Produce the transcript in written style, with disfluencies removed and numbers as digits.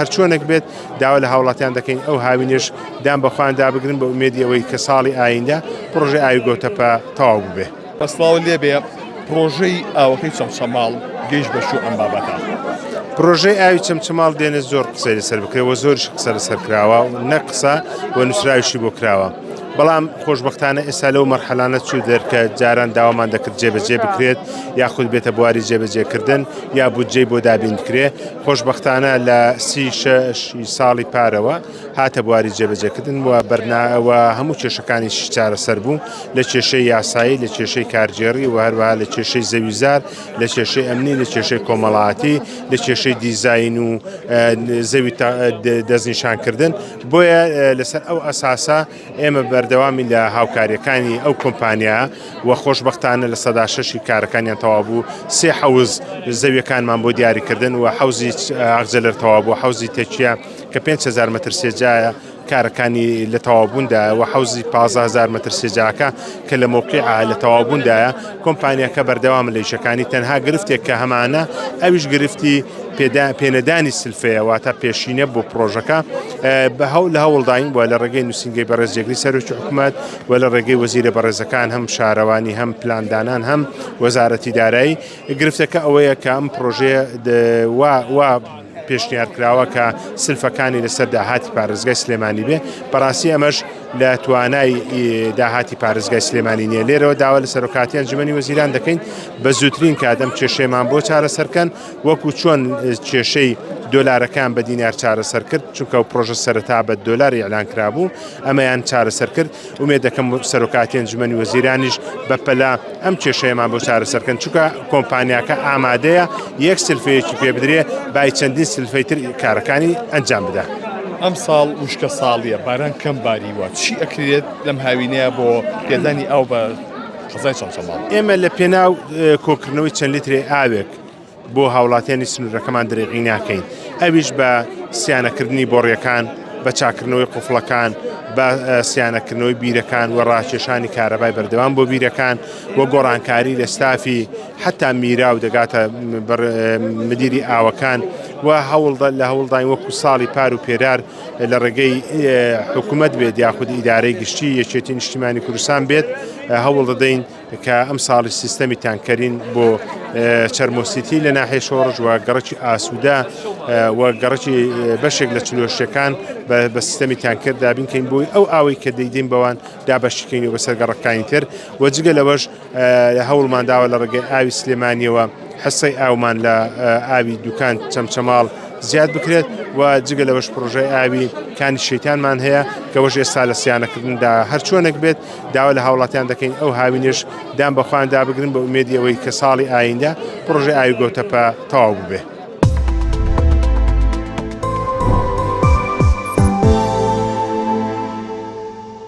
هەرچۆنێک بێت داوا لە هاوڵاتیان دەکەین ئەو هاوینێش دام بەخوان دابگرن بە ئومێدی ئەوەی کە ساڵی ئایندە پرۆژەی ئاوی گۆتەپە تەواو ببێ. بەسڵاو لێبێ پرۆژەی ئاوەکەی چەمچەماڵ گەیشت بەشوو ئەم بابەتە. پرۆژەی ئاوی چەمچەماڵ دێنێ زۆر قسەی لەسەر بکرێەوە زۆریش قسە لەسەر کراوە و نە قسە و نووسراویشی بۆ کراوە. بەڵام خۆشبەختانە ئێستا لەو مەرحەلانە چوو دەرکە جاران داوامان دەکرد جێبەجێ بکرێت یاخود بێتە بواری جێبەجێکردن یا بودجەی بۆ دابین بکرێ. خۆشبەختانە لە 36 ساڵی پارەوە هاتە بواری جێبەجێکردن و بەرناوە هەموو کێشەکانی چارەسەر بوو لە کێشەی یاسایی لە کێشەی کارگێڕی و هەروەها لە کێشەی زەویزار لە کێشەی ئەمنی لە کێشەی کۆمەڵایەتی لە کێشەی دیزاین و زەوی دەستنیشانکردن. بۆیە لەسەر ئەو ئەساسە ئێمە بەردەوامی لە هاوکاریەکانی ئەو کۆمپانیا و خۆشبەختانە لە 6 کارەکانیان تەواو بوو 3 حەوز زەویەکانمان بۆ دیاریکردن و حەوزی ئاغجەلەر تەواو بوو حەوزی تێکیە کە 5000 متر سێجایە کارەکانی لە تەواوبووندایە و حەوزی 15000 متر سێجاکە کە لە موقعە لە تەواوبووندایە کۆمپانیاکە بەردەوام لە یشەکانی تەنها گرفتێک کە هەمانە ئەویش گرفتی پێنەدانی سلفەیە واتە پێشینە بۆ پرۆژەکە لە هەوڵداین بۆ لە ڕێگەی نووسینگەی بەڕێزیەکری سەرۆکی حکوومەت و لە ڕێگەی وەزیرە بەڕێزەکان هەم شارەوانی هەم پلاندانان هەم وەزارەتی دارایی گرفتەکە ئەوەیە کە ئەم پرۆژەیە پێشنیار کراوە کە سلفەکانی لەسەر داهاتی پارێزگای سلێمانی بێ. بەڕاستی ئەمەش لە توانای داهاتی پارێزگای سلێمانی نییە. لێرەوە داوا لە سەرۆکاتیان جمەنی وەزیران دەکەین بە زووترین کاتەم کێشەیەمان بۆ چارەسەرکەن وەکو چۆن کێشەی دۆلارەکان بە دینار چارەسەر کرد چونکە و پرۆژە سەرەتا بە دۆلاری ئەعلان کرابوو ئەمەیان چارەسەر کرد. ومێ دەکەم سەرۆکاتیان جمەنی وەزیرانیش بەپەلا ئەم کێشەیەمان بۆ چارەسەرکەن چونکە کۆمپانیاکە ئامادەیە یەک سلفەیەکی پێ بدرێ بای چەندین سلفەیتر کارەکانی ئەنجام بدە. ئەم ساڵ وشکە ساڵیە باران کەم باریوە چی ئەکرێت لەم هاوینەیە بۆ پێدانی ئەو بە قەزای چەمچەماڵ؟ ئێمە لە پێناو کۆکردنەوەی چەند لیترێ ئاوێک بۆ هاوڵاتیانی سنوورەکەمان درێغی ناکەین. ئەویش بە سیانەکردنی بۆڕیەکان بە چاکردنەوەی قوفڵەکان بە سیانەکردنەوەی بیرەکان و ڕاکێشانی کارەبای بەردەوام بۆ بیرەکان و گۆڕانکاری لە ستافی حتا میرا و دەگاتە مدیری ئاوەکان و لە هەوڵداین وەکو ساڵی پار و پێرار لە ڕێگەی حکوومەت بێت یاخود ئیدارەی گشتی یەکێتی نیشتیمانی کوردستان بێت هەوڵ دەدەین کە ئەم ساڵی سیستەمی تانکەرین بۆ چەرمۆسیتی لە ناحیە شۆڕژ و گەڕەکی ئاسوودا و گەڕەکی بەشێک لە چلۆشتەکان بە سیستەمی تانکەر دابینکەین بۆی ئەو ئاوی کە دەیدین بەوان دابەشکەین و بەسەر گەڕەکانی تر و جگە لەوەش هەوڵمان داوە لە ڕێگەی ئاوی سلێمانیەوە حسەی ئاومان لە ئاوی دوکان چەمچەماڵ زیاد بکرێت و جگە لەوەش پرۆژەی ئاوی کانی شەیتانمان هەیە کەەوەش ئێستا لە سیانەکردندا هەرچۆنێک بێت داوا لە هاوڵاتیان دەکەین ئەو هاوینێش دام بەخوان دابگرن بە ئومێدی ئەوەی کە ساڵی ئایندە پرۆژەی ئاوی گۆتەپە تەواو ببێ.